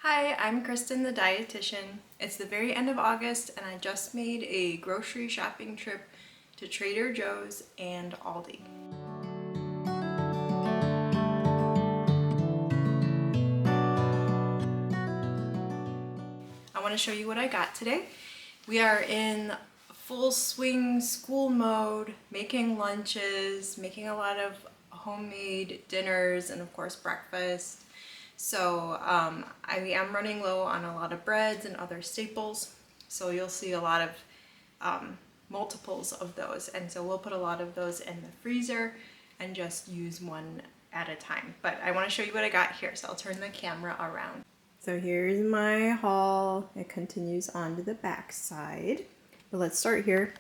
Hi, I'm Kristyn the Dietitian. It's the very end of August and I just made a grocery shopping trip to Trader Joe's and Aldi. I want to show you what I got today. We are in full swing school mode, making lunches, making a lot of homemade dinners and of course breakfast. So I am running low on a lot of breads and other staples. So you'll see a lot of multiples of those. And so we'll put a lot of those in the freezer and just use one at a time. But I want to show you what I got here. So I'll turn the camera around. So here's my haul. It continues on to the back side. But let's start here.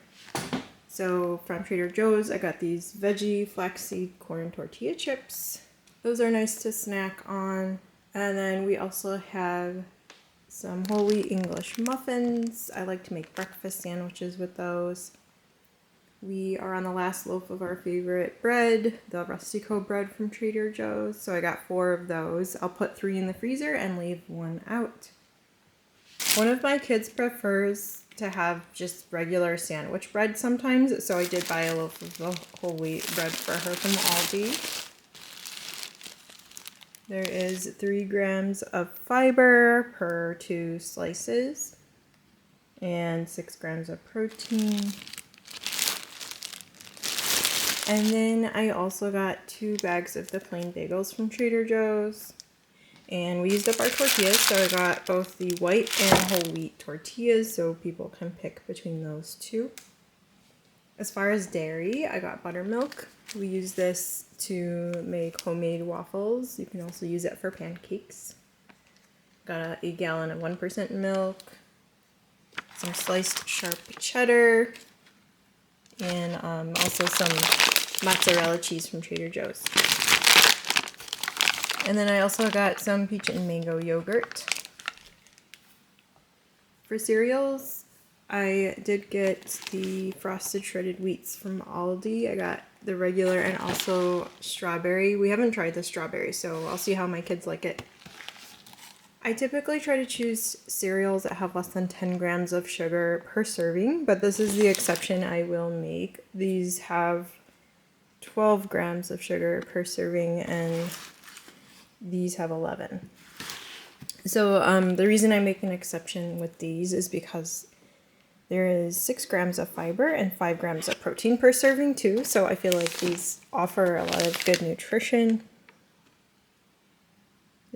So from Trader Joe's, I got these veggie flaxseed corn tortilla chips. Those are nice to snack on. And then we also have some whole wheat English muffins. I like to make breakfast sandwiches with those. We are on the last loaf of our favorite bread, the Rustico bread from Trader Joe's. So I got 4 of those. I'll put 3 in the freezer and leave 1 out. One of my kids prefers to have just regular sandwich bread sometimes. So I did buy a loaf of the whole wheat bread for her from Aldi. There is 3 grams of fiber per 2 slices and 6 grams of protein. And then I also got 2 bags of the plain bagels from Trader Joe's. And we used up our tortillas, so I got both the white and whole wheat tortillas so people can pick between those 2. As far as dairy, I got buttermilk. We use this to make homemade waffles. You can also use it for pancakes. Got a gallon of 1% milk, some sliced sharp cheddar, and also some mozzarella cheese from Trader Joe's. And then I also got some peach and mango yogurt. For cereals, I did get the frosted shredded wheats from Aldi. I got the regular and also strawberry. We haven't tried the strawberry, so I'll see how my kids like it. I typically try to choose cereals that have less than 10 grams of sugar per serving, but this is the exception I will make. These have 12 grams of sugar per serving and these have 11. So the reason I make an exception with these is because there is 6 grams of fiber and 5 grams of protein per serving too, so I feel like these offer a lot of good nutrition.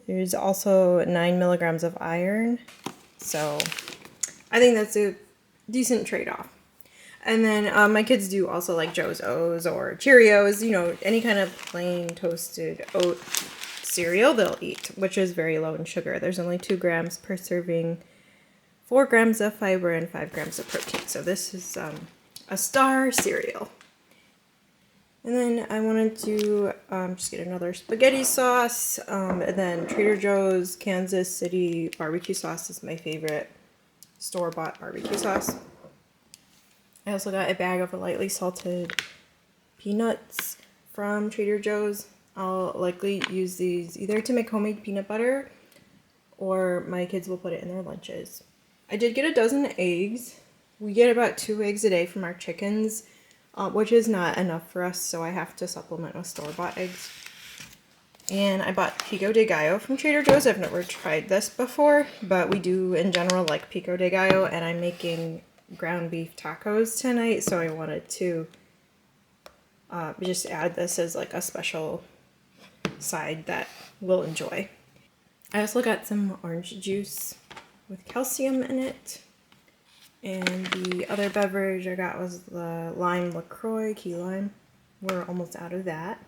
There's also 9 milligrams of iron, so I think that's a decent trade-off. And then my kids do also like Joe's O's or Cheerios, you know, any kind of plain toasted oat cereal they'll eat, which is very low in sugar. There's only 2 grams per serving, 4 grams of fiber, and 5 grams of protein. So this is a star cereal. And then I wanted to just get another spaghetti sauce. And then Trader Joe's Kansas City barbecue sauce is my favorite store-bought barbecue sauce. I also got a bag of lightly salted peanuts from Trader Joe's. I'll likely use these either to make homemade peanut butter or my kids will put it in their lunches. I did get a dozen eggs. We get about 2 eggs a day from our chickens, which is not enough for us, so I have to supplement with store-bought eggs. And I bought pico de gallo from Trader Joe's. I've never tried this before, but we do in general like pico de gallo, and I'm making ground beef tacos tonight, so I wanted to just add this as like a special side that we'll enjoy. I also got some orange juice with calcium in it. And the other beverage I got was the lime LaCroix, key lime. We're almost out of that.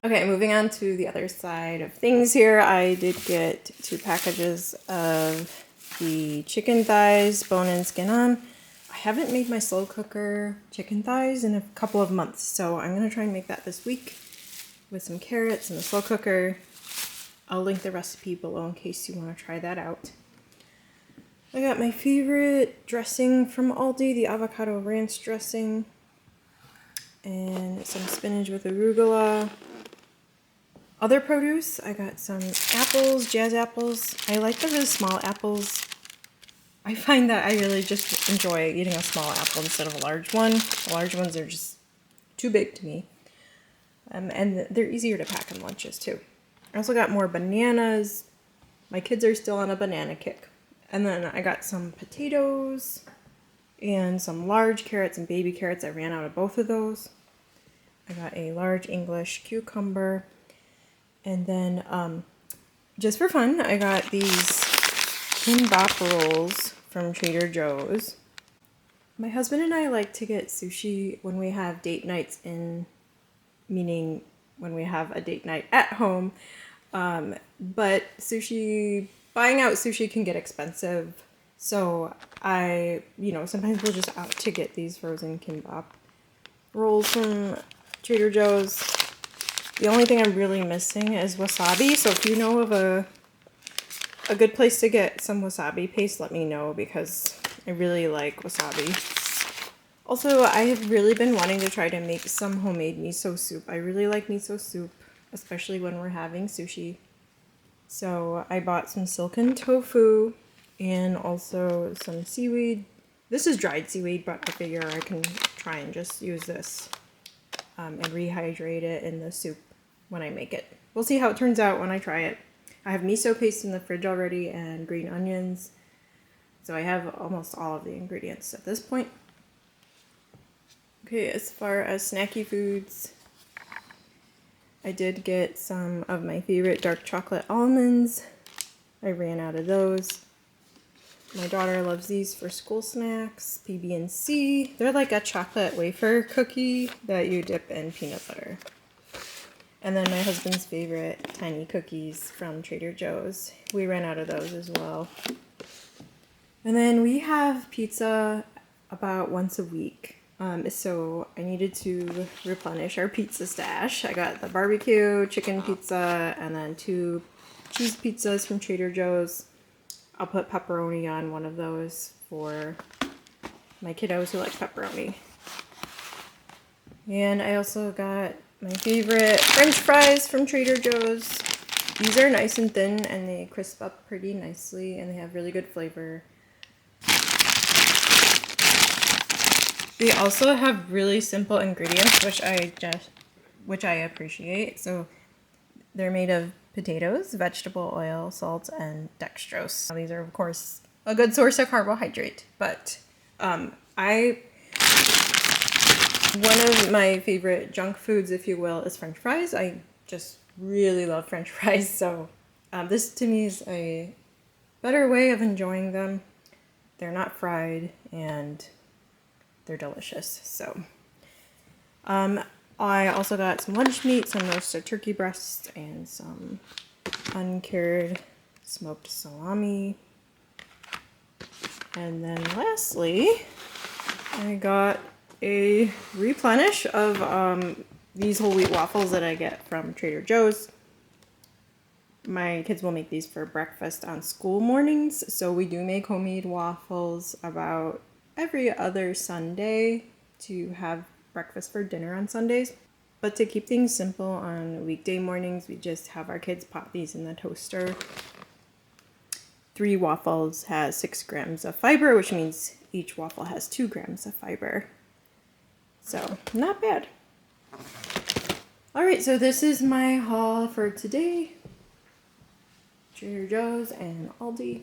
Okay, moving on to the other side of things here. I did get 2 packages of the chicken thighs, bone and skin on. I haven't made my slow cooker chicken thighs in a couple of months, so I'm going to try and make that this week with some carrots in the slow cooker. I'll link the recipe below in case you want to try that out. I got my favorite dressing from Aldi, the avocado ranch dressing, and some spinach with arugula. Other produce, I got some apples, jazz apples. I like the really small apples. I find that I really just enjoy eating a small apple instead of a large one. The large ones are just too big to me. And they're easier to pack in lunches too. I also got more bananas. My kids are still on a banana kick. And then I got some potatoes and some large carrots and baby carrots. I ran out of both of those. I got a large English cucumber. And then just for fun, I got these kimbap rolls from Trader Joe's. My husband and I like to get sushi when we have date nights meaning when we have a date night at home. But buying out sushi can get expensive. So sometimes we'll just out to get these frozen kimbap rolls from Trader Joe's. The only thing I'm really missing is wasabi. So if you know of a good place to get some wasabi paste, let me know because I really like wasabi. Also, I have really been wanting to try to make some homemade miso soup. I really like miso soup, especially when we're having sushi. So I bought some silken tofu and also some seaweed. This is dried seaweed, but I figure I can try and just use this and rehydrate it in the soup when I make it. We'll see how it turns out when I try it. I have miso paste in the fridge already and green onions. So I have almost all of the ingredients at this point. Okay, as far as snacky foods, I did get some of my favorite dark chocolate almonds. I ran out of those. My daughter loves these for school snacks, PB&C. They're like a chocolate wafer cookie that you dip in peanut butter. And then my husband's favorite tiny cookies from Trader Joe's. We ran out of those as well. And then we have pizza about once a week. So I needed to replenish our pizza stash. I got the barbecue chicken pizza and then 2 cheese pizzas from Trader Joe's. I'll put pepperoni on one of those for my kiddos who like pepperoni. And I also got my favorite French fries from Trader Joe's. These are nice and thin and they crisp up pretty nicely and they have really good flavor. They also have really simple ingredients, which I appreciate. So they're made of potatoes, vegetable oil, salt, and dextrose. Now, these are, of course, a good source of carbohydrate, but one of my favorite junk foods, if you will, is French fries. I just really love French fries, so this to me is a better way of enjoying them. They're not fried, and they're delicious. So I also got some lunch meat, some roasted turkey breasts, and some uncured smoked salami. And then lastly, I got a replenish of these whole wheat waffles that I get from Trader Joe's. My kids will make these for breakfast on school mornings, so we do make homemade waffles about every other Sunday to have breakfast for dinner on Sundays. But to keep things simple on weekday mornings, we just have our kids pop these in the toaster. 3 waffles has 6 grams of fiber, which means each waffle has 2 grams of fiber. So, not bad. Alright, so this is my haul for today. Trader Joe's and Aldi.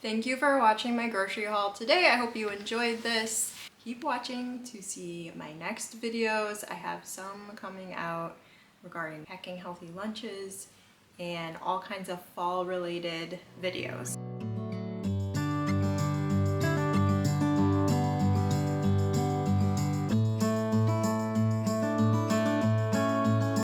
Thank you for watching my grocery haul today. I hope you enjoyed this. Keep watching to see my next videos. I have some coming out regarding packing healthy lunches and all kinds of fall related videos.